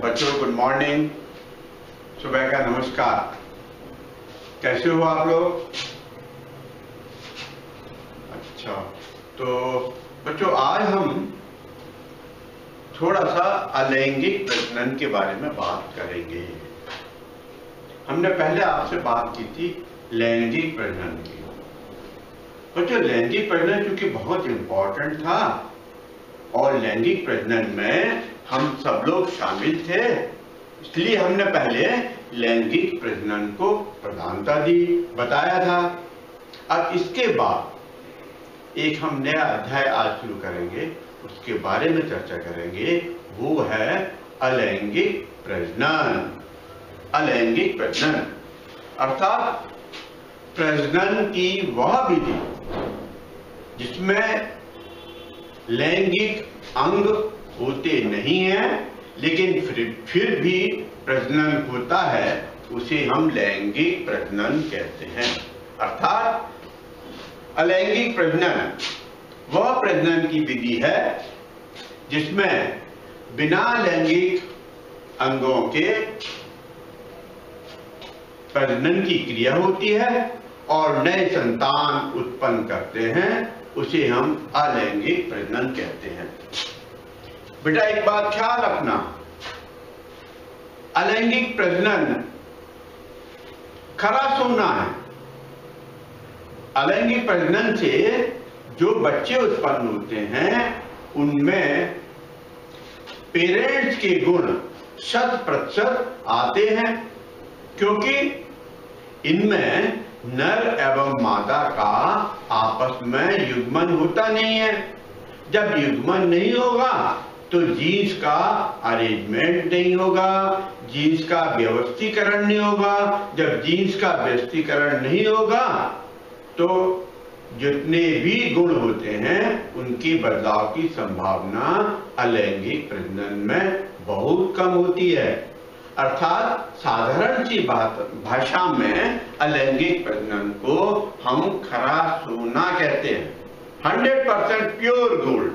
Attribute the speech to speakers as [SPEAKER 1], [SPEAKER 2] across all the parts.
[SPEAKER 1] बच्चों good morning, सुबह का नमस्कार। कैसे हो आप लोग? अच्छा, तो बच्चों आज हम थोड़ा सा अलैंगिक प्रजनन के बारे में बात करेंगे। हमने पहले आपसे बात की थी लैंगिक प्रजनन की। बच्चों लैंगिक प्रजनन क्योंकि बहुत इंपॉर्टेंट था और लैंगिक प्रजनन में हम सब लोग शामिल थे, इसलिए हमने पहले लैंगिक प्रजनन को प्रधानता दी, बताया था। अब इसके बाद एक हम नया अध्याय आज शुरू करेंगे, उसके बारे में चर्चा करेंगे, वो है अलैंगिक प्रजनन। अलैंगिक प्रजनन अर्थात प्रजनन की वह विधि जिसमें लैंगिक अंग होते नहीं हैं लेकिन फिर भी प्रजनन होता है, उसे हम लैंगिक प्रजनन कहते हैं। अर्थात अलैंगिक प्रजनन वह प्रजनन की विधि है जिसमें बिना लैंगिक अंगों के प्रजनन की क्रिया होती है और नए संतान उत्पन्न करते हैं, उसे हम अलैंगिक प्रजनन कहते हैं। बेटा एक बात ख्याल रखना, अलैंगिक प्रजनन खरा सोना है। अलैंगिक प्रजनन से जो बच्चे उत्पन्न होते हैं उनमें पेरेंट्स के गुण 100% आते हैं, क्योंकि इनमें नर एवं मादा का आपस में युग्मन होता नहीं है। जब युग्मन नहीं होगा तो जीन्स का अरेंजमेंट नहीं होगा, जीन्स का व्यवस्थीकरण नहीं होगा। जब जीन्स का व्यवस्थीकरण नहीं होगा तो जितने भी गुण होते हैं उनकी बदलाव की संभावना अलैंगिक प्रजनन में बहुत कम होती है। अर्थात साधारण सी भाषा में अलैंगिक प्रजनन को हम खरा सोना कहते हैं। 100% प्योर गोल्ड,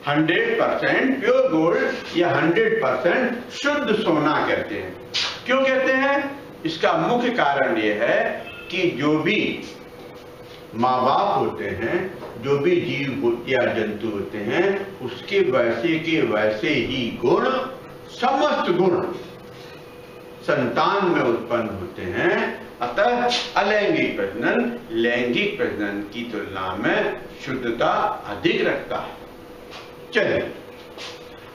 [SPEAKER 1] 100% प्योर गोल्ड या 100% शुद्ध सोना कहते हैं। क्यों कहते हैं? इसका मुख्य कारण यह है कि जो भी माँ बाप होते हैं, जो भी जीव या जंतु होते हैं, उसके वैसे के वैसे ही गुण, समस्त गुण संतान में उत्पन्न होते हैं। अतः अलैंगिक प्रजनन लैंगिक प्रजनन की तुलना में शुद्धता अधिक रखता है। चलिए,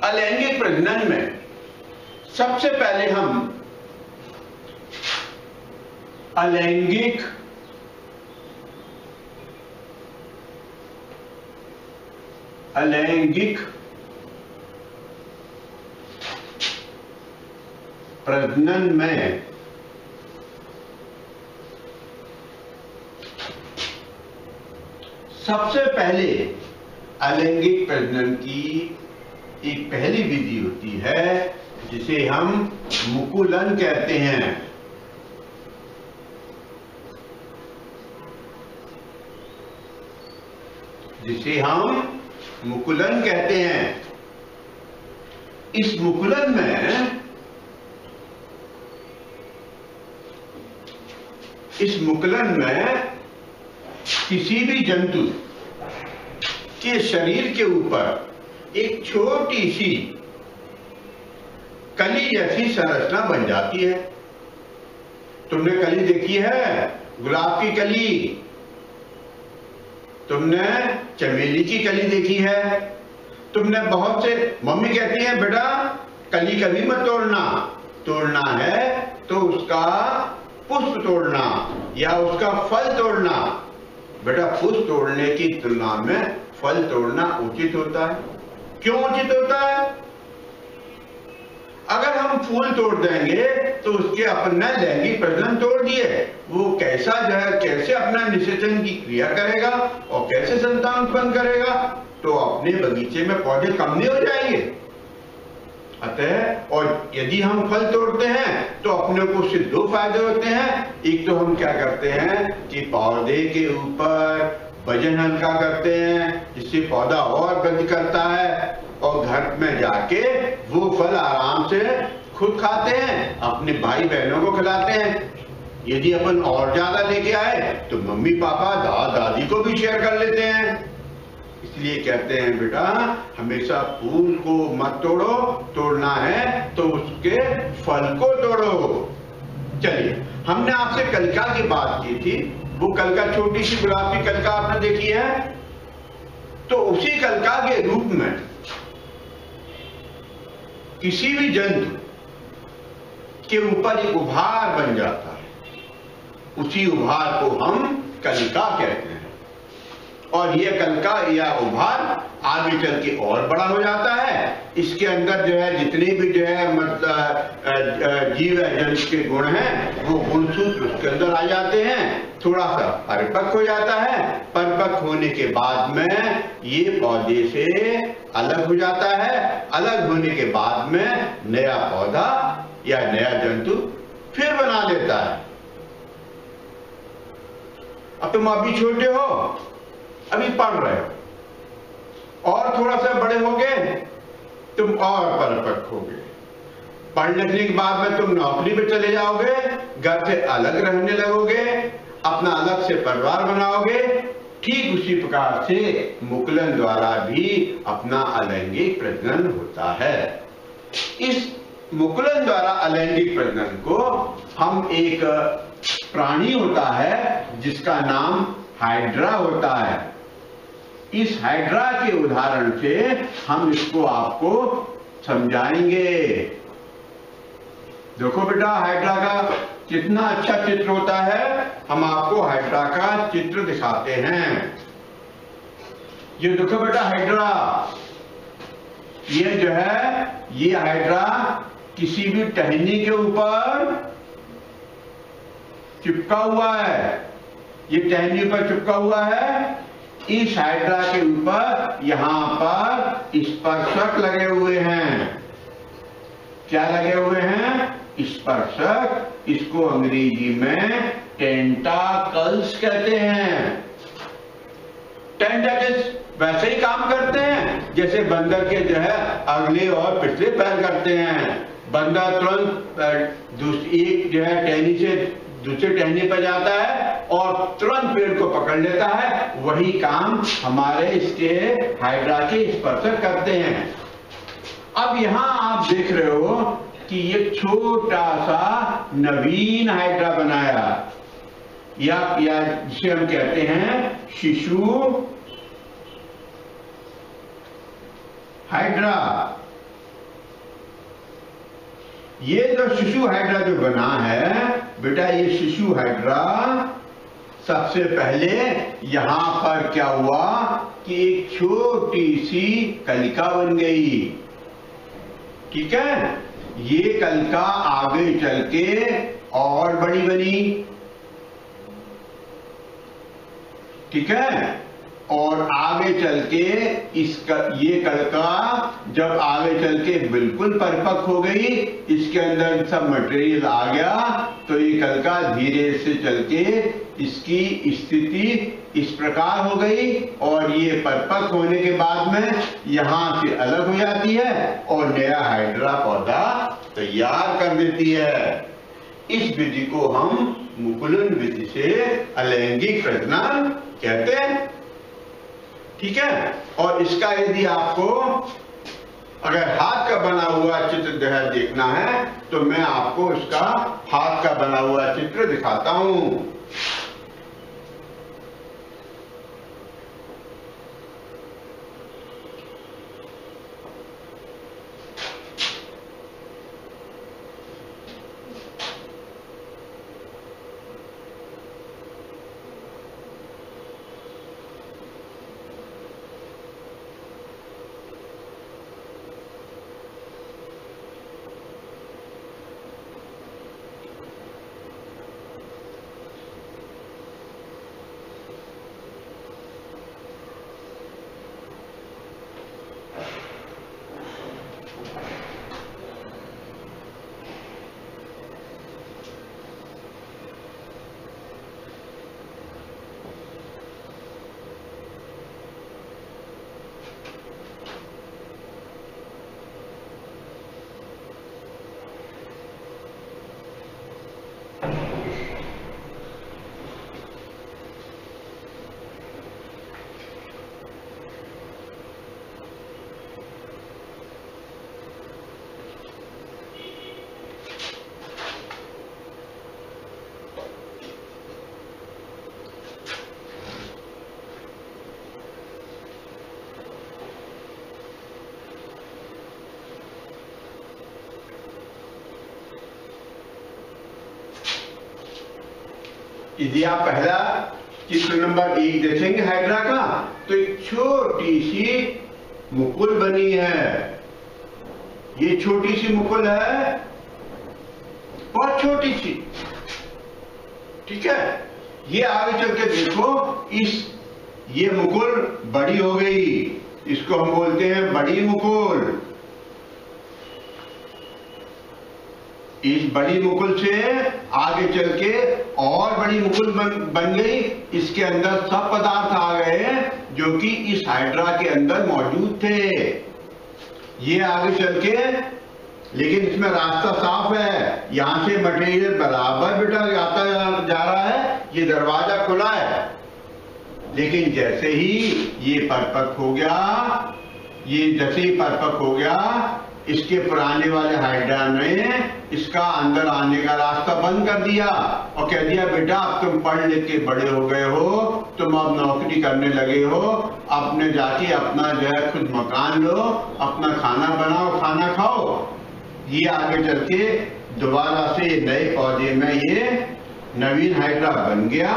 [SPEAKER 1] अलैंगिक प्रजनन में सबसे पहले हम अलैंगिक प्रजनन में सबसे पहले अलैंगिक प्रजनन की एक पहली विधि होती है जिसे हम मुकुलन कहते हैं। जिसे हम मुकुलन कहते हैं। इस मुकुलन में किसी भी जंतु के शरीर के ऊपर एक छोटी सी कली जैसी संरचना बन जाती है। तुमने कली देखी है? गुलाब की कली, तुमने चमेली की कली देखी है, तुमने बहुत से मम्मी कहती है बेटा कली कभी मत तोड़ना, तोड़ना है तो उसका पुष्प तोड़ना या उसका फल तोड़ना। बेटा पुष्प तोड़ने की तुलना में फल तोड़ना उचित होता है। क्यों उचित होता है? अगर हम फूल तोड़ देंगे तो उसके अपना लैंगिक प्रजनन तोड़ दिए, वो कैसा जो है कैसे अपना निषेचन की क्रिया करेगा और कैसे संतान उत्पन्न करेगा? तो अपने बगीचे में पौधे कम नहीं हो जाएंगे। अतः और यदि हम फल तोड़ते हैं तो अपने को सिर्फ दो फायदे होते हैं। एक तो हम क्या करते हैं कि पौधे के ऊपर वजन हल्का करते हैं, जिससे पौधा और वृद्धि करता है और घर में जाके वो फल आराम से खुद खाते हैं, अपने भाई बहनों को खिलाते हैं। यदि अपन और ज्यादा लेके आए तो मम्मी पापा दादा दादी को भी शेयर कर लेते हैं। इसलिए कहते हैं बेटा हमेशा फूल को मत तोड़ो, तोड़ना है तो उसके फल को तोड़ो। चलिए, हमने आपसे कलिका की बात की थी, वो कलिका छोटी सी गुलाबी कलिका आपने देखी है, तो उसी कलिका के रूप में किसी भी जंतु के ऊपर एक उभार बन जाता है, उसी उभार को हम कलिका कहते हैं। और यह कलिका या उभार आगे चल के और बड़ा हो जाता है। इसके अंदर जो है जितने भी जो है मतलब जीव जंतु के गुण हैं वो गुणसूत्र उसके अंदर आ जाते हैं। थोड़ा सा परिपक्व हो जाता है, परिपक्व होने के बाद में ये पौधे से अलग हो जाता है। अलग होने के बाद में नया पौधा या नया जंतु फिर बना लेता है। अब तुम अभी छोटे हो, अभी पढ़ रहे हो, और थोड़ा सा बड़े होगे तुम और परिपक्व होगे। पढ़ लिखने के बाद में तुम नौकरी पे चले जाओगे, घर से अलग रहने लगोगे, अपना अलग से परिवार बनाओगे। ठीक उसी प्रकार से मुकुलन द्वारा भी अपना अलैंगिक प्रजनन होता है। इस मुकुलन द्वारा अलैंगिक प्रजनन को हम एक प्राणी होता है जिसका नाम हाइड्रा होता है। इस हाइड्रा के उदाहरण से हम इसको आपको समझाएंगे। देखो बेटा, हाइड्रा का कितना अच्छा चित्र होता है। हम आपको हाइड्रा का चित्र दिखाते हैं। ये देखो बेटा, हाइड्रा ये जो है, ये हाइड्रा किसी भी टहनी के ऊपर चिपका हुआ है। ये टहनी पर चिपका हुआ है। इस हाइड्रा के ऊपर यहां पर स्पर्शक लगे हुए हैं। क्या लगे हुए हैं? स्पर्शक। इसको अंग्रेजी में टेंटाकल्स कहते हैं। टेंटाकल्स वैसे ही काम करते हैं जैसे बंदर के जो है अगले और पिछले पैर करते हैं। बंदर तुरंत एक जो है टहनी से दूसरे टहनी पर जाता है और तुरंत पेड़ को पकड़ लेता है। वही काम हमारे इसके हाइड्रा के स्पर्शक करते हैं। अब यहां आप देख रहे हो कि ये छोटा सा नवीन हाइड्रा बनाया, या जिसे हम कहते हैं शिशु हाइड्रा। ये जो शिशु हाइड्रा जो बना है बेटा, ये शिशु हाइड्रा सबसे पहले यहां पर क्या हुआ कि एक छोटी सी कलिका बन गई। ठीक है, ये कलिका आगे चल के और बड़ी बनी। ठीक है, और आगे चल के ये कलिका जब आगे चल के बिल्कुल परिपक्व हो गई, इसके अंदर सब मटेरियल आ गया, तो ये कलिका धीरे से चल के इसकी स्थिति इस प्रकार हो गई और ये परिपक्व होने के बाद में यहां से अलग हो जाती है और नया हाइड्रा पौधा तैयार कर देती है। इस विधि को हम मुकुलन विधि से अलैंगिक प्रजनन कहते हैं। ठीक है, और इसका यदि आपको अगर हाथ का बना हुआ चित्र देखना है तो मैं आपको इसका हाथ का बना हुआ चित्र दिखाता हूं। यदि आप पहला चित्र नंबर 1 देखेंगे हाइड्रा का, तो एक छोटी सी मुकुल बनी है। ये छोटी सी मुकुल है, बहुत छोटी सी, ठीक है। ये आगे चल के देखो, ये मुकुल बड़ी हो गई, इसको हम बोलते हैं बड़ी मुकुल। इस बड़ी मुकुल से आगे चल के और बड़ी मुकुल बन गई। इसके अंदर सब पदार्थ आ गए जो कि इस हाइड्रा के अंदर मौजूद थे। ये आगे चल के, लेकिन इसमें रास्ता साफ है, यहां से मटेरियल बराबर बेटा आता जा रहा है, ये दरवाजा खुला है। लेकिन जैसे ही ये परिपक्व हो गया, ये जैसे ही परिपक्व हो गया, इसके पुराने वाले हाइड्रा ने इसका अंदर आने का रास्ता बंद कर दिया और कह दिया बेटा अब तुम पढ़ लिख के बड़े हो गए हो, तुम अब नौकरी करने लगे हो, अपने जाके अपना जो है खुद मकान लो, अपना खाना बनाओ, खाना खाओ। ये आगे चल के दोबारा से नए पौधे में ये नवीन हाइड्रा बन गया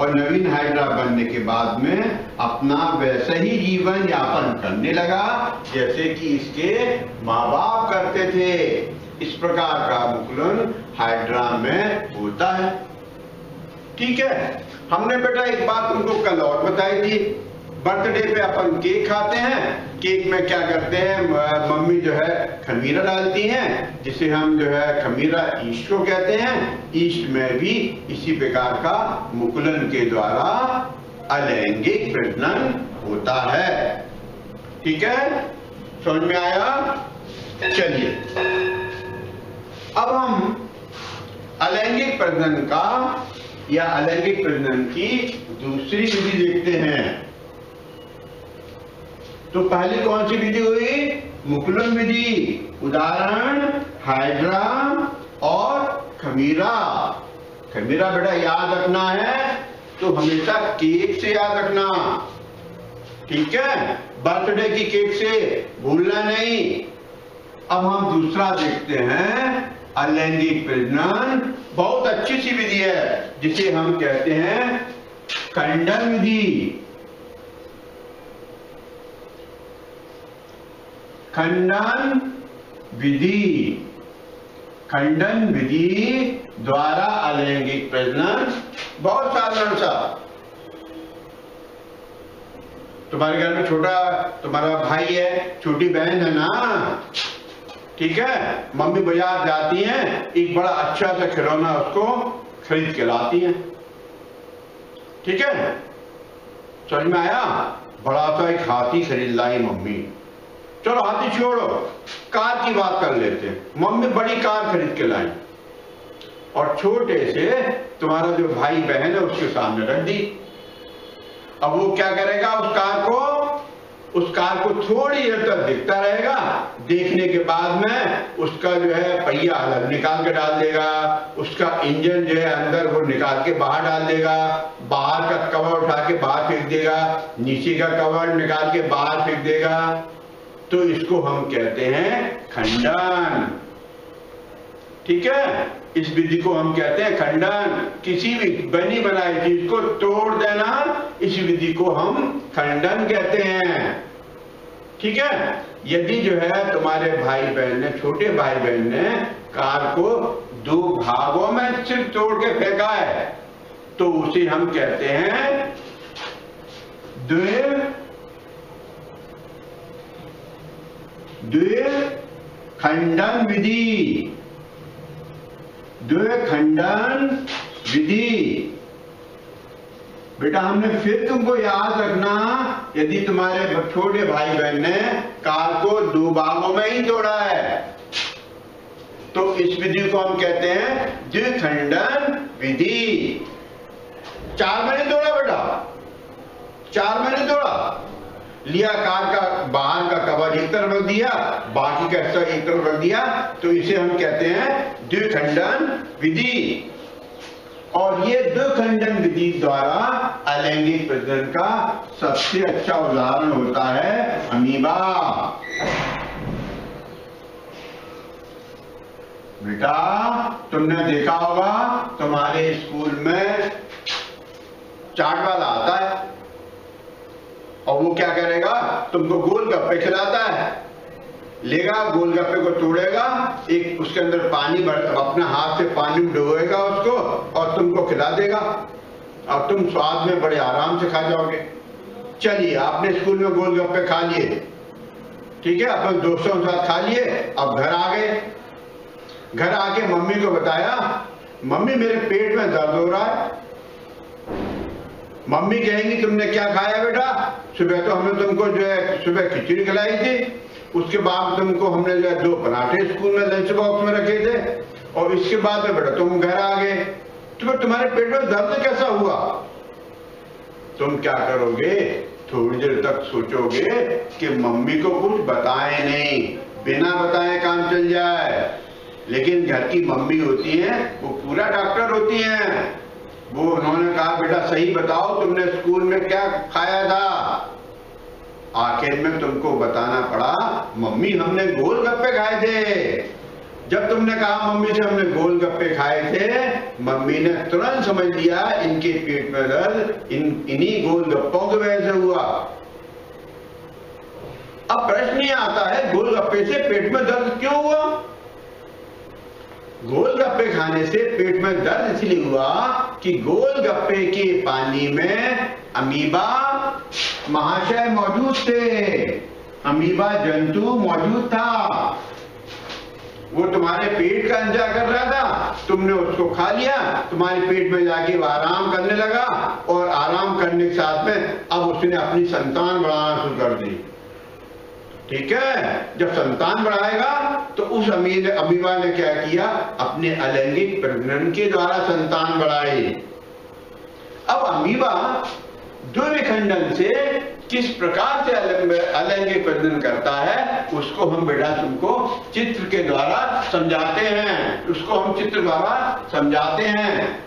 [SPEAKER 1] और नवीन हाइड्रा बनने के बाद में अपना वैसे ही जीवन यापन करने लगा जैसे कि इसके माँ बाप करते थे। इस प्रकार का मुकुलन हाइड्रा में होता है, ठीक है। हमने बेटा एक बात तुमको कल और बताई थी, बर्थडे पे अपन केक खाते हैं, केक में क्या करते हैं, मम्मी जो है खमीरा डालती हैं, जिसे हम जो है खमीरा ईस्ट को कहते हैं। ईस्ट में भी इसी प्रकार का मुकुलन के द्वारा अलैंगिक प्रजनन होता है, ठीक है। समझ में आया? चलिए अब हम अलैंगिक प्रजनन का या अलैंगिक प्रजनन की दूसरी विधि देखते हैं। तो पहली कौन सी विधि हुई? मुकुलन विधि। उदाहरण हाइड्रा और खमीरा। खमीरा बेटा याद रखना है तो हमेशा केक से याद रखना, ठीक है। बर्थडे की केक से भूलना नहीं। अब हम दूसरा देखते हैं अलैंगिक प्रजनन। बहुत अच्छी सी विधि है जिसे हम कहते हैं खंडन विधि। खंडन विधि, खंडन विधि द्वारा अलैंगिक प्रजनन बहुत साधारण सा। तुम्हारे घर में छोटा तुम्हारा भाई है, छोटी बहन है ना, ठीक है। मम्मी बाजार जाती हैं, एक बड़ा अच्छा सा खिलौना उसको खरीद के लाती हैं, ठीक है। समझ में आया? बड़ा सा एक हाथी खरीद लाई मम्मी। चलो हाथी छोड़ो, कार की बात कर लेते हैं। मम्मी बड़ी कार खरीद के लाई और छोटे से तुम्हारा जो भाई बहन है उसके सामने रख दी। अब वो क्या करेगा? उस कार को थोड़ी देर तक देखता रहेगा। देखने के बाद में उसका जो है पहिया अलग निकाल के डाल देगा, उसका इंजन जो है अंदर वो निकाल के बाहर डाल देगा, बाहर का कवर उठा के बाहर फेंक देगा, नीचे का कवर निकाल के बाहर फेंक देगा। तो इसको हम कहते हैं खंडन, ठीक है। इस विधि को हम कहते हैं खंडन। किसी भी बनी बनाई चीज को तोड़ देना, इस विधि को हम खंडन कहते हैं, ठीक है। यदि जो है तुम्हारे भाई बहन ने, छोटे भाई बहन ने कार को 2 भागों में सिर्फ तोड़ के फेंका है तो उसे हम कहते हैं द्विखंडन विधि। द्विखंडन विधि बेटा हमने फिर तुमको याद रखना, यदि तुम्हारे छोटे भाई बहन ने कार को 2 भागों में ही तोड़ा है तो इस विधि को हम कहते हैं द्विखंडन विधि। 4 मैंने तोड़ा बेटा, 4 मैंने तोड़ा, लिया कार का बाहर का कवर एक तरफ रख दिया, बाकी का हिस्सा एक तरफ रख दिया, तो इसे हम कहते हैं द्विखंडन विधि। और ये द्विखंडन विधि द्वारा अलैंगिक प्रजनन का सबसे अच्छा उदाहरण होता है अमीबा। बेटा तुमने देखा होगा तुम्हारे स्कूल में चाट वाला आता है और वो क्या करेगा, तुमको गोलगप्पे खिलाता है। लेगा गोलगप्पे को तोड़ेगा, एक उसके अंदर पानी भर, अपने हाथ से पानी डुबोएगा उसको और तुमको खिला देगा और तुम स्वाद में बड़े आराम से खा जाओगे। चलिए, आपने स्कूल में गोलगप्पे खा लिए, ठीक है, अपने दोस्तों के साथ खा लिए, अब घर आ गए। घर आके मम्मी को बताया, मम्मी मेरे पेट में दर्द हो रहा है। मम्मी कहेंगी तुमने क्या खाया बेटा? सुबह तो हमने तुमको जो है सुबह खिचड़ी खिलाई थी, उसके बाद तुमको हमने जो है 2 पराठे स्कूल में लंच बॉक्स में रखे थे और इसके बाद में बेटा तुम घर आ गए, तो तुम्हारे पेट में दर्द कैसा हुआ? तुम क्या करोगे, थोड़ी देर तक सोचोगे कि मम्मी को कुछ बताए नहीं, बिना बताए काम चल जाए। लेकिन घर की मम्मी होती हैं, वो पूरा डॉक्टर होती हैं। वो उन्होंने कहा बेटा सही बताओ तुमने स्कूल में क्या खाया था? आखिर में तुमको बताना पड़ा, मम्मी हमने गोलगप्पे खाए थे। जब तुमने कहा मम्मी से हमने गोलगप्पे खाए थे, मम्मी ने तुरंत समझ लिया इनके पेट में दर्द इन्हीं गोलगप्पों की वजह से हुआ। अब प्रश्न ये आता है, गोलगप्पे से पेट में दर्द क्यों हुआ? गोलगप्पे खाने से पेट में दर्द इसलिए हुआ कि गोलगप्पे के पानी में अमीबा महाशय मौजूद थे, अमीबा जंतु मौजूद था। वो तुम्हारे पेट का इंतजार कर रहा था, तुमने उसको खा लिया, तुम्हारे पेट में जाके वो आराम करने लगा और आराम करने के साथ में अब उसने अपनी संतान बढ़ाना शुरू कर दी। ठीक है, जब संतान बढ़ाएगा तो उस अमीबा ने क्या किया, अपने अलैंगिक प्रजनन के द्वारा संतान बढ़ाई। अब अमीबा द्विविखंडन से किस प्रकार से अलैंगिक प्रजनन करता है उसको हम बेटा तुमको चित्र के द्वारा समझाते हैं, उसको हम चित्र द्वारा समझाते हैं।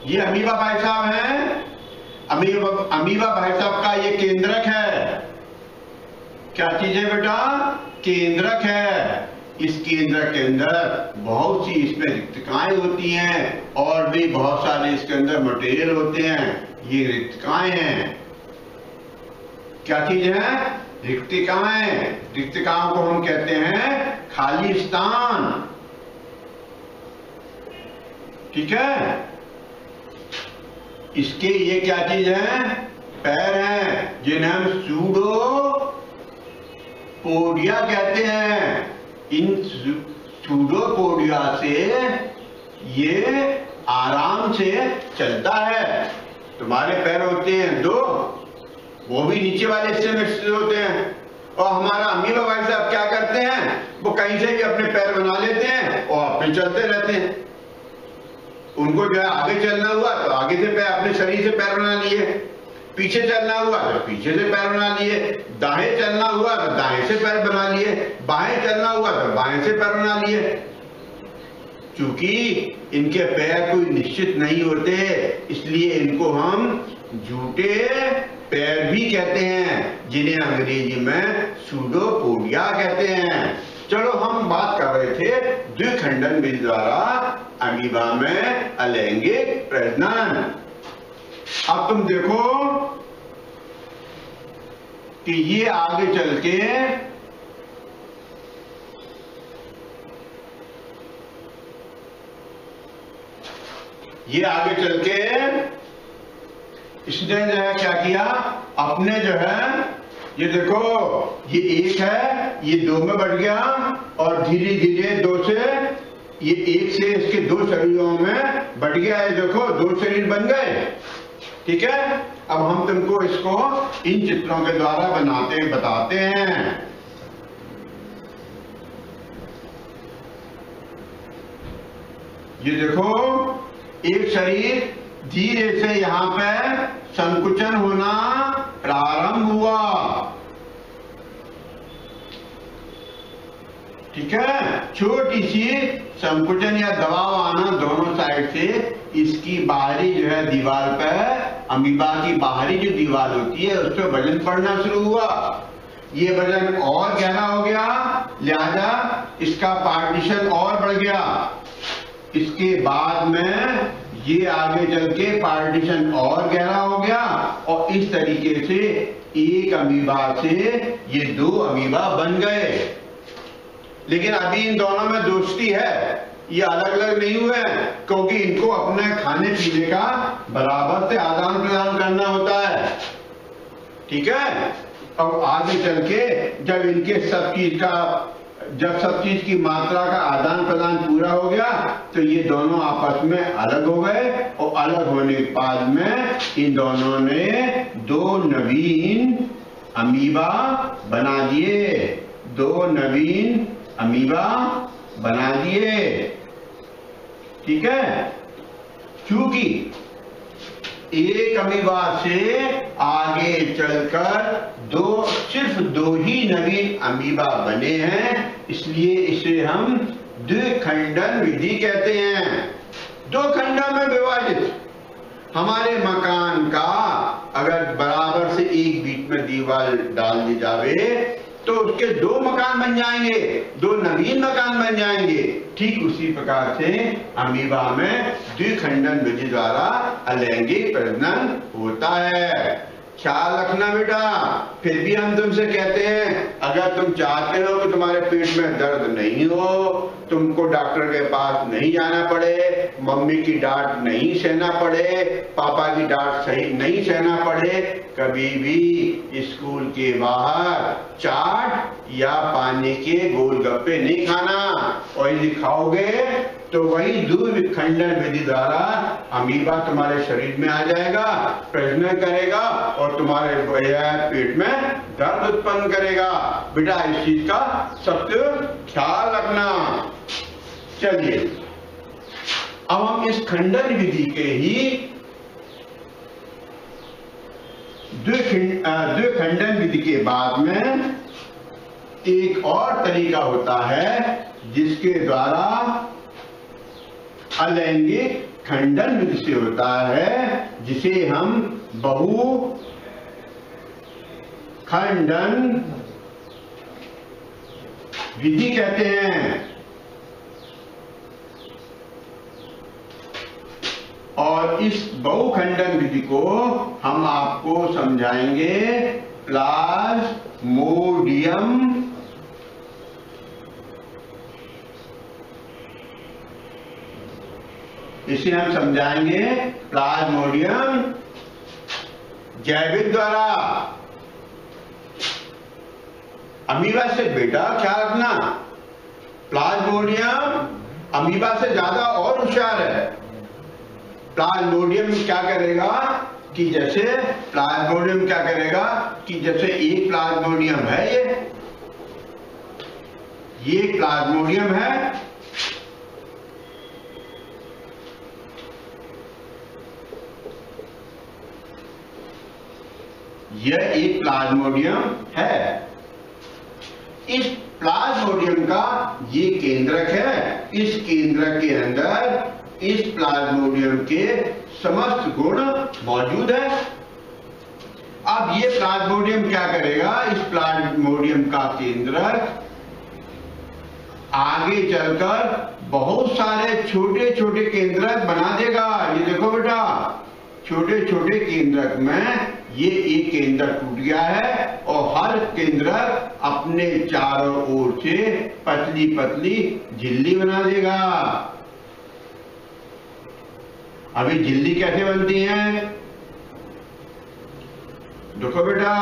[SPEAKER 1] ये अमीबा भाई साहब हैं, अमीबा भाई साहब का ये केंद्रक है। क्या चीज है बेटा? केंद्रक है। इस केंद्रक के अंदर बहुत सी इसमें रिक्तिकाएं होती हैं और भी बहुत सारे इसके अंदर मटेरियल होते हैं। ये रिक्तिकाएं हैं। क्या चीज है? रिक्तिकाएं। रिक्तिकाओं को हम कहते हैं खाली स्थान। ठीक है, इसके ये क्या चीज है? पैर हैं, जिन्हें हम सूडोपोडिया कहते हैं। इन सूडोपोडिया से ये आराम से चलता है। तुम्हारे पैर होते हैं 2, वो भी नीचे वाले हिस्से में स्थित होते हैं। और हमारा अमीबा भाई साहब क्या करते हैं, वो कहीं से भी अपने पैर बना लेते हैं और अपने चलते रहते हैं। उनको जो है आगे चलना हुआ तो आगे से पैर, अपने शरीर से पैर बना लिए, पीछे चलना हुआ तो पीछे से पैर बना लिए, दाएं चलना हुआ तो दाएं से पैर बना लिए, बाएं चलना हुआ तो बाएं से पैर बना लिए। क्योंकि इनके पैर कोई निश्चित नहीं होते, इसलिए इनको हम झूठे पैर भी कहते हैं, जिन्हें अंग्रेजी में सूडोपोडिया कहते हैं। चलो, हम बात कर रहे थे द्विखंडन विधि द्वारा अमीबा में अलैंगिक प्रजनन। अब तुम देखो कि ये आगे चल के इसने जो है क्या किया, अपने जो है ये देखो, ये 1 है, ये 2 में बढ़ गया और धीरे धीरे 2 से ये 1 से इसके 2 शरीरों में बढ़ गया है। देखो 2 शरीर बन गए। ठीक है, अब हम तुमको इसको इन चित्रों के द्वारा बताते हैं। ये देखो, एक शरीर धीरे से यहां पे संकुचन होना प्रारंभ हुआ। ठीक है, छोटी सी संकुचन या दबाव आना दोनों साइड से। इसकी बाहरी जो है दीवार पर, अमीबा की बाहरी जो दीवार होती है उस पर वजन पड़ना शुरू हुआ। ये वजन और गहरा हो गया, लिहाजा इसका पार्टीशन और बढ़ गया। इसके बाद में ये आगे चल के पार्टीशन और गहरा हो गया और इस तरीके से एक अमीबा से ये दो अमीबा बन गए। लेकिन अभी इन दोनों में दोस्ती है, ये अलग अलग नहीं हुए हैं, क्योंकि इनको अपने खाने पीने का बराबर से आदान प्रदान करना होता है। ठीक है। अब आगे चल के जब इनके सब चीज की मात्रा का आदान प्रदान पूरा हो गया तो ये दोनों आपस में अलग हो गए और अलग होने के बाद में इन दोनों ने दो नवीन अमीबा बना दिए। दो नवीन अमीबा बना दिए। ठीक है। क्योंकि एक अमीबा से आगे चलकर सिर्फ दो ही नवीन अमीबा बने हैं, इसलिए इसे हम द्विखंडन विधि कहते हैं। दो खंडों में विभाजित। हमारे मकान का अगर बराबर से एक बीच में दीवार डाल दी जावे तो उसके दो मकान बन जाएंगे, दो नवीन मकान बन जाएंगे। ठीक उसी प्रकार से अमीबा में द्विखंडन विधि द्वारा अलैंगिक प्रजनन होता है। ख्याल रखना बेटा। फिर भी हम तुमसे कहते हैं, अगर तुम चाहते हो कि तुम्हारे पेट में दर्द नहीं हो, तुमको डॉक्टर के पास नहीं जाना पड़े, मम्मी की डांट नहीं सहना पड़े, पापा की डांट सही नहीं सहना पड़े, कभी भी स्कूल के बाहर चाट या पानी के गोलगप्पे नहीं खाना। और यदि खाओगे तो वही द्विखंडन विधि द्वारा अमीबा तुम्हारे शरीर में आ जाएगा, प्रजनन करेगा और तुम्हारे पेट में दर्द उत्पन्न करेगा। बेटा इस चीज का सबसे ख्याल रखना। चलिए अब हम इस खंडन विधि के ही द्विखंडन विधि के बाद में एक और तरीका होता है जिसके द्वारा अलैंगिक खंडन विधि से होता है, जिसे हम बहु खंडन विधि कहते हैं। और इस बहुखंडन विधि को हम आपको समझाएंगे प्लाज्मोडियम इसे हम समझाएंगे प्लाज्मोडियम जैविक द्वारा। अमीबा से बेटा ख्याल रखना, प्लाज्मोडियम अमीबा से ज्यादा और होशियार है। प्लाज्मोडियम क्या करेगा कि जैसे एक प्लाज्मोडियम है, ये प्लाज्मोडियम है, यह एक प्लाज्मोडियम है। इस प्लाज्मोडियम का ये केंद्रक है। इस केंद्रक के अंदर इस प्लाज्मोडियम के समस्त गुण मौजूद है। अब ये प्लाज्मोडियम क्या करेगा, इस प्लाज्मोडियम का केंद्रक आगे चलकर बहुत सारे छोटे छोटे केंद्रक बना देगा। ये देखो बेटा, छोटे छोटे केंद्रक में ये एक केंद्रक टूट गया है और हर केंद्रक अपने चारों ओर से पतली पतली झिल्ली बना देगा। अभी झिल्ली कैसे बनती है देखो बेटा,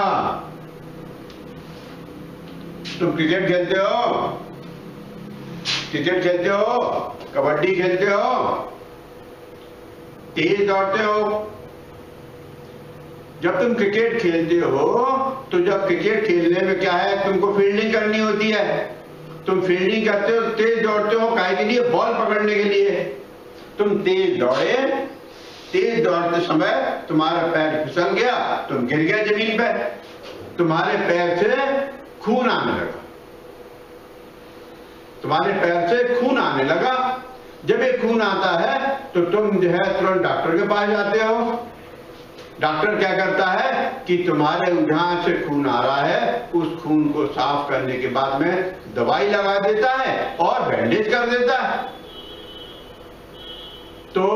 [SPEAKER 1] तुम क्रिकेट खेलते हो, कबड्डी खेलते हो, तेज दौड़ते हो। जब तुम क्रिकेट खेलते हो तो जब क्रिकेट खेलने में क्या है, तुमको फील्डिंग करनी होती है। तुम फील्डिंग करते हो, तेज दौड़ते हो, काहे के लिए, बॉल पकड़ने के लिए। तुम तेज दौड़ते समय तुम्हारा पैर फिसल गया, तुम गिर गए जमीन पे, तुम्हारे पैर से खून आने लगा। जब ये खून आता है तो तुम जो है तुरंत डॉक्टर के पास जाते हो। डॉक्टर क्या करता है कि तुम्हारे जहां से खून आ रहा है उस खून को साफ करने के बाद में दवाई लगा देता है और बैंडेज कर देता है। तो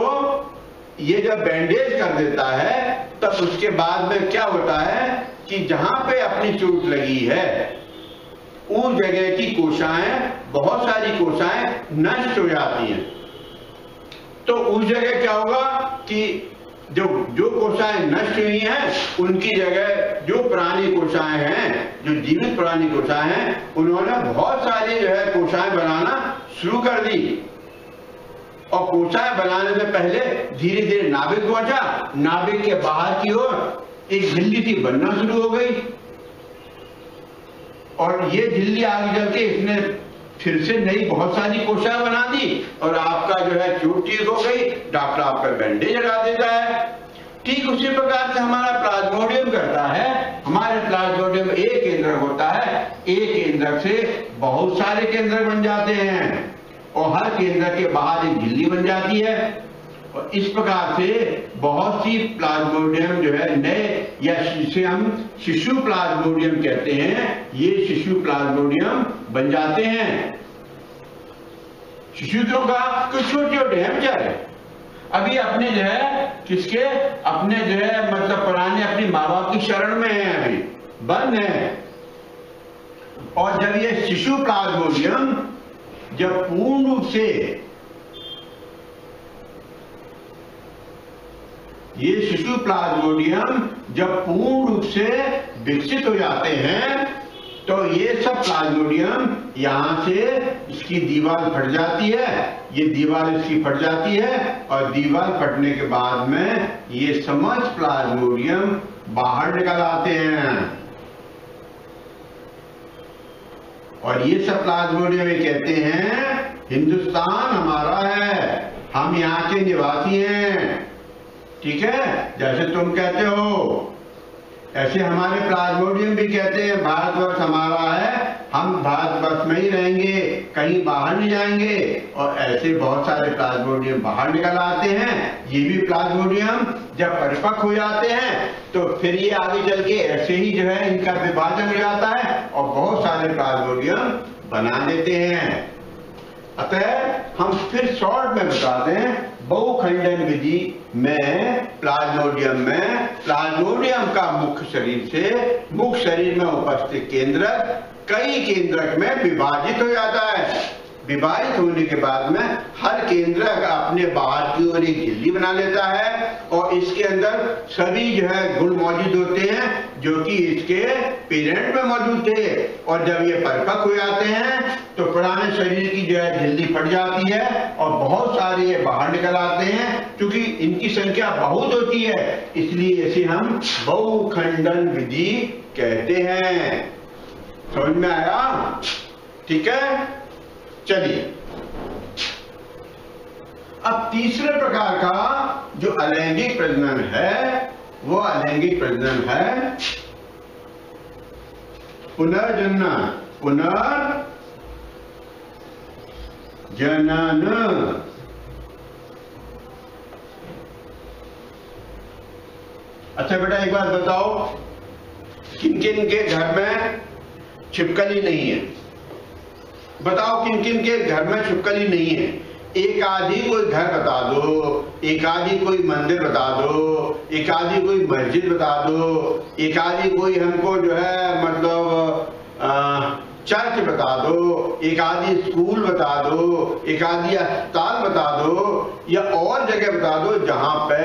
[SPEAKER 1] ये जब बैंडेज कर देता है तब उसके बाद में क्या होता है कि जहां पे अपनी चोट लगी है उस जगह की कोशिकाएं, बहुत सारी कोशिकाएं नष्ट हो जाती हैं। तो उस जगह क्या होगा कि जो कोशिकाएं नष्ट हुई हैं उनकी जगह जो पुरानी कोशिकाएं हैं, जो जीवित पुरानी कोशिकाएं हैं, उन्होंने बहुत सारी जो है कोशिकाएं बनाना शुरू कर दी। और कोशिकाएं बनाने से पहले धीरे धीरे नाभिक पहुंचा, नाभिक के बाहर की ओर एक झिल्ली सी बनना शुरू हो गई और ये झिल्ली आगे चल के इसने फिर से नई बहुत सारी कोशिकाएं बना दी और आपका जो है चोट ठीक हो गई, डॉक्टर आपका बैंडेज लगा देता है। ठीक उसी प्रकार से हमारा प्लाज्मोडियम करता है। हमारे प्लाज्मोडियम एक केंद्रक होता है, एक केंद्रक से बहुत सारे केंद्रक बन जाते हैं और हर केंद्रक के बाहर एक झिल्ली बन जाती है और इस प्रकार से बहुत सी प्लाज्मोडियम जो है नए, या जिसे हम शिशु प्लाज्मोडियम कहते हैं, ये शिशु प्लाज्मोडियम बन जाते हैं। शिशु क्यों कहा? कुछ छोटे छोटे हैं बेचारे, अभी अपने जो है किसके, अपने जो है मतलब पुराने अपनी माँ बाप की शरण में है, अभी बंद है। और जब ये शिशु प्लाज्मोडियम जब पूर्ण रूप से, ये शिशु प्लाज्मोडियम जब पूर्ण रूप से विकसित हो जाते हैं तो ये सब प्लाज्मोडियम यहां से इसकी दीवार फट जाती है, ये दीवार इसकी फट जाती है और दीवार फटने के बाद में ये समस्त प्लाज्मोडियम बाहर निकल आते हैं। और ये सब प्लाज्मोडियम ये कहते हैं हिंदुस्तान हमारा है, हम यहाँ के निवासी हैं। ठीक है, जैसे तुम कहते हो ऐसे हमारे प्लाज्मोडियम भी कहते हैं भारतवर्ष हमारा है, हम भारतवर्ष में ही रहेंगे, कहीं बाहर नहीं जाएंगे। और ऐसे बहुत सारे प्लाज्मोडियम बाहर निकल आते हैं। ये भी प्लाज्मोडियम जब परिपक्व हो जाते हैं तो फिर ये आगे चल के ऐसे ही जो है इनका विभाजन हो जाता है और बहुत सारे प्लाज्मोडियम बना देते हैं। अतः हम फिर शॉर्ट में बताते हैं, बहुखंडन विधि में प्लाज्मोडियम का मुख्य शरीर से, मुख्य शरीर में उपस्थित केंद्रक कई केंद्रक में विभाजित हो जाता है। विभाजित होने के बाद में हर केंद्रक अपने बाहर की ओर एक झिल्ली बना लेता है और इसके अंदर सभी जो है गुण मौजूद होते हैं जो कि इसके पेरेंट में मौजूद थे। और जब ये परिपक्व हो जाते हैं तो पुराने शरीर की जो है झिल्ली फट जाती है और बहुत सारे ये बाहर निकल आते हैं। क्योंकि इनकी संख्या बहुत होती है इसलिए इसे हम बहुखंडन विधि कहते हैं। समझ में आया? ठीक है, चलिए अब तीसरे प्रकार का जो अलैंगिक प्रजनन है वो अलैंगिक प्रजनन है पुनर्जनन। अच्छा बेटा एक बात बताओ, किन किन के घर में छिपकली नहीं है? बताओ किन किन के घर में छिपकली नहीं है? एक आधी कोई घर बता दो, एक आधी कोई मंदिर बता दो, एक आधी कोई मस्जिद बता दो, एक आधी कोई हमको जो है मतलब चर्च बता दो, एक आधी स्कूल बता दो, एक आधी अस्पताल बता दो, या और जगह बता दो जहां पे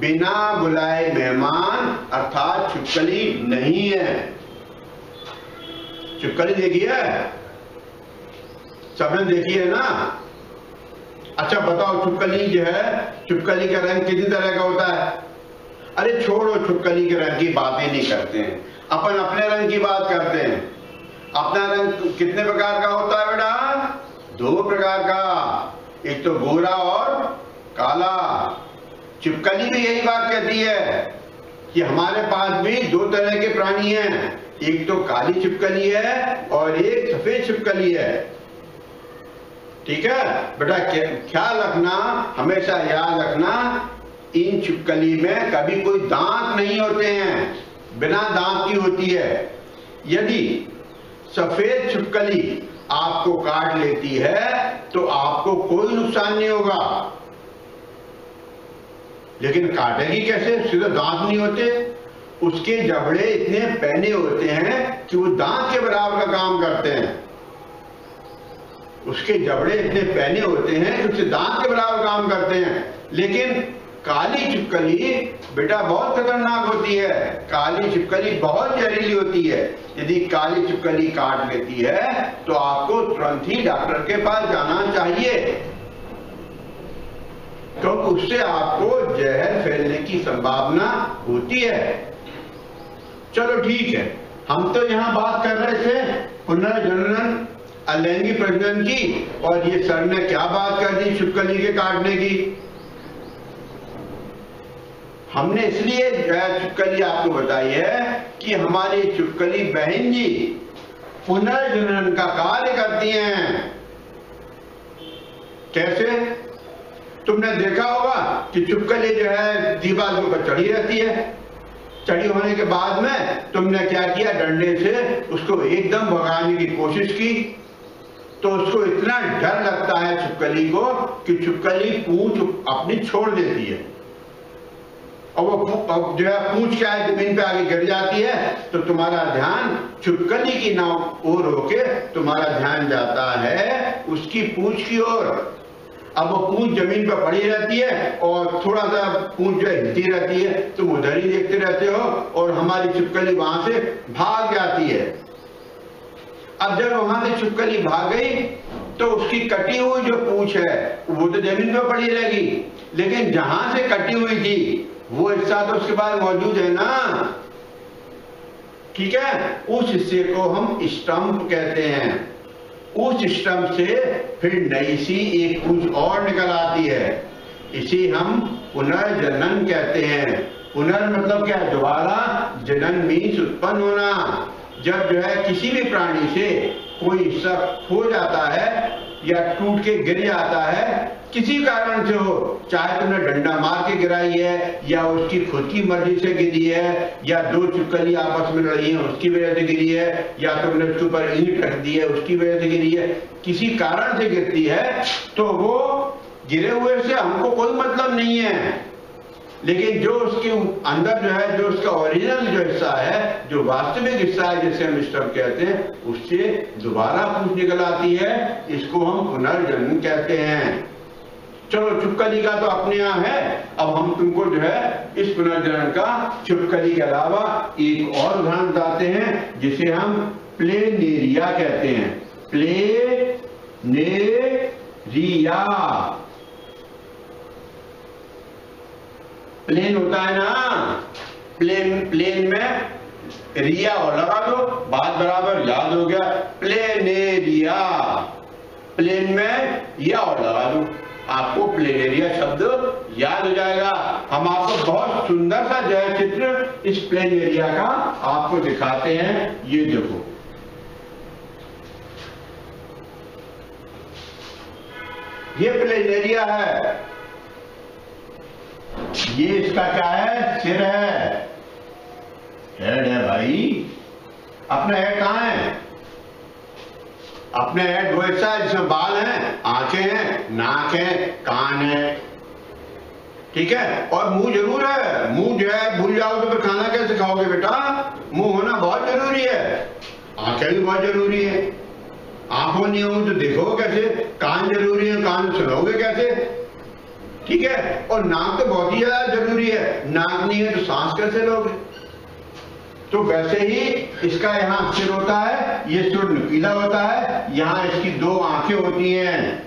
[SPEAKER 1] बिना बुलाए मेहमान अर्थात छिपकली नहीं है। छिपकली देखी है? सबने देखी है ना? अच्छा बताओ छिपकली जो है, छिपकली का रंग कितनी तरह का होता है? अरे छोड़ो, छिपकली के रंग की बातें नहीं करते हैं, अपन अपने रंग की बात करते हैं। अपना रंग कितने प्रकार का होता है बेटा? 2 प्रकार का, एक तो गोरा और काला। छिपकली भी यही बात कहती है कि हमारे पास भी 2 तरह के प्राणी हैं, एक तो काली छिपकली है और एक सफेद छिपकली है। ठीक है बेटा, ख्याल रखना, हमेशा याद रखना, इन छिपकली में कभी कोई दांत नहीं होते हैं, बिना दांत की होती है। यदि सफेद छिपकली आपको काट लेती है तो आपको कोई नुकसान नहीं होगा, लेकिन काटेगी कैसे? सीधे दांत नहीं होते, उसके जबड़े इतने पैने होते हैं कि वो दांत के बराबर का काम करते हैं। उसके जबड़े इतने पैने होते हैं कि उससे दांत के बराबर काम करते हैं। लेकिन काली छिपकली बेटा बहुत खतरनाक होती है। काली छिपकली बहुत जहरीली होती है। यदि काली छिपकली काट लेती है तो आपको तुरंत ही डॉक्टर के पास जाना चाहिए, तो उससे आपको जहर फैलने की संभावना होती है। चलो ठीक है, हम तो यहां बात कर रहे थे पुनर्जनन अलैंगिक प्रजनन की, और ये सर ने क्या बात कर दी छिपकली के काटने की। हमने इसलिए छिपकली आपको बताई है कि हमारी छिपकली बहन जी पुनर्जनन का कार्य करती हैं। कैसे? तुमने देखा होगा कि छिपकली जो है दीवार के ऊपर चढ़ी रहती है। चढ़ी होने के बाद में तुमने क्या किया, डंडे से उसको एकदम भगाने की कोशिश की, तो उसको इतना डर लगता है छिपकली को कि छिपकली पूंछ अपनी छोड़ देती है, और वो जो है पूंछ क्या है जमीन पे आगे गिर जाती है। तो तुम्हारा ध्यान छिपकली की नाव ओर होके तुम्हारा ध्यान जाता है उसकी पूंछ की ओर। अब वो पूंछ जमीन पर पड़ी रहती है और थोड़ा सा पूंछ जो हिलती रहती है, तुम उधर ही देखते रहते हो, और हमारी छिपकली वहां से भाग जाती है। अब जब वहां से छिपकली भाग गई तो उसकी कटी हुई जो पूंछ है वो तो जमीन पर पड़ी रहेगी, लेकिन जहां से कटी हुई थी वो हिस्सा तो उसके बाद मौजूद है ना। ठीक है, उस हिस्से को हम स्टंप कहते हैं। उस स्टंप से फिर नई सी एक पूंछ और निकल आती है, इसे हम पुनर्जनन कहते हैं। पुनर् मतलब क्या है? दोबारा। जनन मीन्स उत्पन्न होना। जब जो है किसी भी प्राणी से कोई हिस्सा खो जाता है या टूट के गिर जाता है, किसी कारण से हो, चाहे तुमने डंडा मार के गिराई है या उसकी खुद की मर्जी से गिरी है, या दो छिपकली आपस में लड़ी है उसकी वजह से गिरी है, या तुमने उसके ऊपर ईंट रख दी है उसकी वजह से गिरी है, किसी कारण से गिरती है, तो वो गिरे हुए से हमको कोई मतलब नहीं है। लेकिन जो उसके अंदर जो है, जो उसका ओरिजिनल जो हिस्सा है, जो वास्तविक हिस्सा है जिसे हम स्टंप कहते हैं, उससे दोबारा पूंछ निकल आती है, इसको हम पुनर्जनन कहते हैं। चलो छिपकली का तो अपने यहाँ है, अब हम तुमको जो है इस पुनर्जनन का छिपकली के अलावा एक और उदाहरण बताते हैं जिसे हम प्लेनेरिया कहते हैं। प्लेनेरिया, प्लेन होता है ना, प्लेन में रिया और लगा दो, बात बराबर, याद हो गया। प्लेनेरिया, प्लेन में या और लगा दो, आपको प्लेनेरिया शब्द याद हो जाएगा। हम आपको बहुत सुंदर सा जो है चित्र इस प्लेनेरिया का आपको दिखाते हैं। ये देखो, ये प्लेनेरिया है, ये इसका क्या है? सिर है, हेड है भाई। अपना हेड कहाँ है? अपने हेड वो हिस्सा है जिसमें बाल हैं, आंखें हैं, नाक है, कान है, ठीक है, और मुंह जरूर है। मुंह जो है भूल जाओ तो फिर खाना कैसे खाओगे बेटा? मुंह होना बहुत जरूरी है। आंखें भी बहुत जरूरी है, आंखों नहीं हो तो देखोगे कैसे? कान जरूरी है, कान सुनोगे कैसे? ठीक है, और नाक तो बहुत ही ज्यादा जरूरी है, नाक नहीं है तो सांस कैसे लोगे? तो वैसे ही इसका यहाँ सिर होता है, ये सिर नुकीला होता है, यहाँ इसकी दो आंखें होती हैं।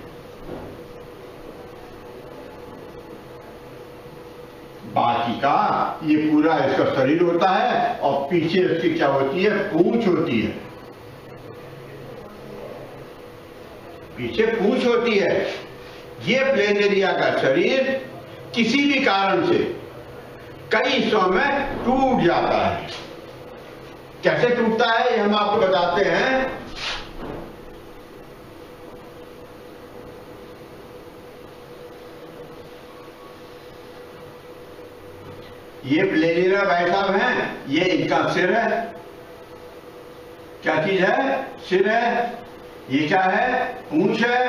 [SPEAKER 1] बाकी का ये पूरा इसका शरीर होता है, और पीछे इसकी क्या होती है? पूंछ होती है, पीछे पूंछ होती है। ये प्लेनेरिया का शरीर किसी भी कारण से कई हिस्सों में टूट जाता है। कैसे टूटता है ये हम आपको बताते हैं। ये प्लेनेरिया भाई साहब हैं, ये इनका सिर है। क्या चीज है? सिर है। ये क्या है? पूंछ है।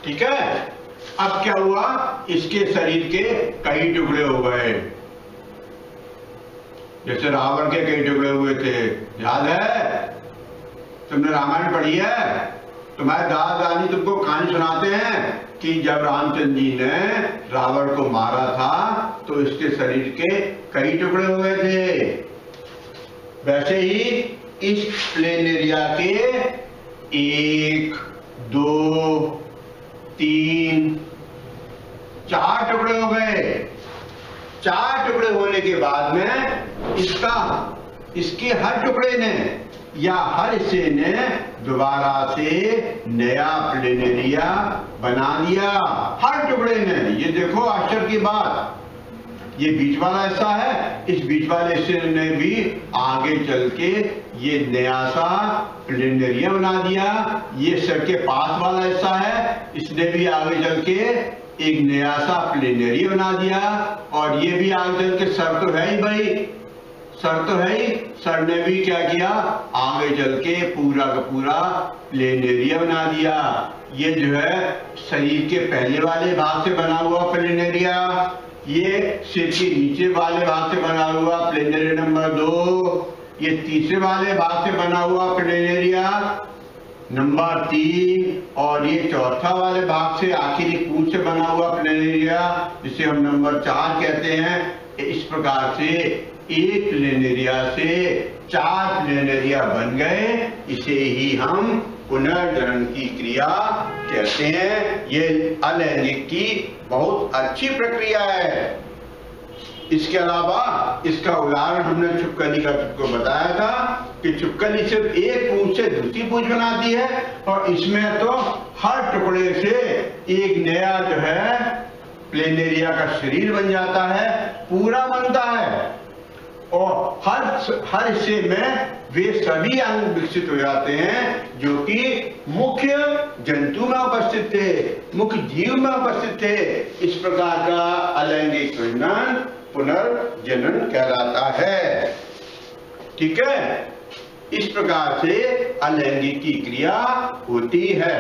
[SPEAKER 1] ठीक है। अब क्या हुआ? इसके शरीर के कई टुकड़े हो गए, जैसे रावण के कई टुकड़े हुए थे, याद है? तुमने रामायण पढ़ी है? तुम्हारे दादा दादी तुमको कहानी सुनाते हैं कि जब रामचंद्र जी ने रावण को मारा था तो इसके शरीर के कई टुकड़े हुए थे। वैसे ही इस प्लेनेरिया के 1, 2, 3, 4 टुकड़े हो गए। 4 टुकड़े होने के बाद में इसके हर टुकड़े ने या हर हिस्से ने दोबारा से नया प्लेनेरिया बना दिया, हर टुकड़े ने। ये देखो आश्चर्य की बात, ये बीच वाला हिस्सा है, इस बीच वाले हिस्से ने भी आगे चल के ये नया सा प्लेनेरिया बना दिया। ये सर के पास वाला हिस्सा है, इसने भी आगे चल के एक नया सा प्लेनेरिया बना दिया। और ये भी आगे चल के, सर तो है ही भाई, सर तो है ही, सर ने भी क्या किया? आगे चल के पूरा का पूरा प्लेनेरिया बना दिया। ये जो है शरीर के पहले वाले भाग से बना हुआ प्लेनेरिया, ये सिर के नीचे वाले भाग से बना हुआ प्लेनेरिया नंबर 2, ये तीसरे वाले भाग से बना हुआ प्लेनेरिया नंबर 3, और ये चौथा वाले भाग से आखिरी पूंछ से बना हुआ प्लेनेरिया जिसे हम नंबर 4 कहते हैं। इस प्रकार से एक प्लेनेरिया से 4 प्लेनेरिया बन गए। इसे ही हम पुनर्जनन की क्रिया कहते हैं। ये अलैंगिक की बहुत अच्छी प्रक्रिया है। इसके अलावा इसका उदाहरण हमने छिपकली का तुमको बताया था कि छिपकली सिर्फ एक पूंछ से दूसरी पूंछ बनाती है, और इसमें तो हर टुकड़े से एक नया जो है प्लेनेरिया का शरीर बन जाता है, पूरा बनता है। और हर हिस्से में वे सभी अंग विकसित हो जाते हैं जो कि मुख्य जंतु में उपस्थित थे, मुख्य जीव में उपस्थित थे। इस प्रकार का अलैंगिक प्रजनन पुनर्जनन कहलाता है। ठीक है। इस प्रकार से अलैंगिक की क्रिया होती है।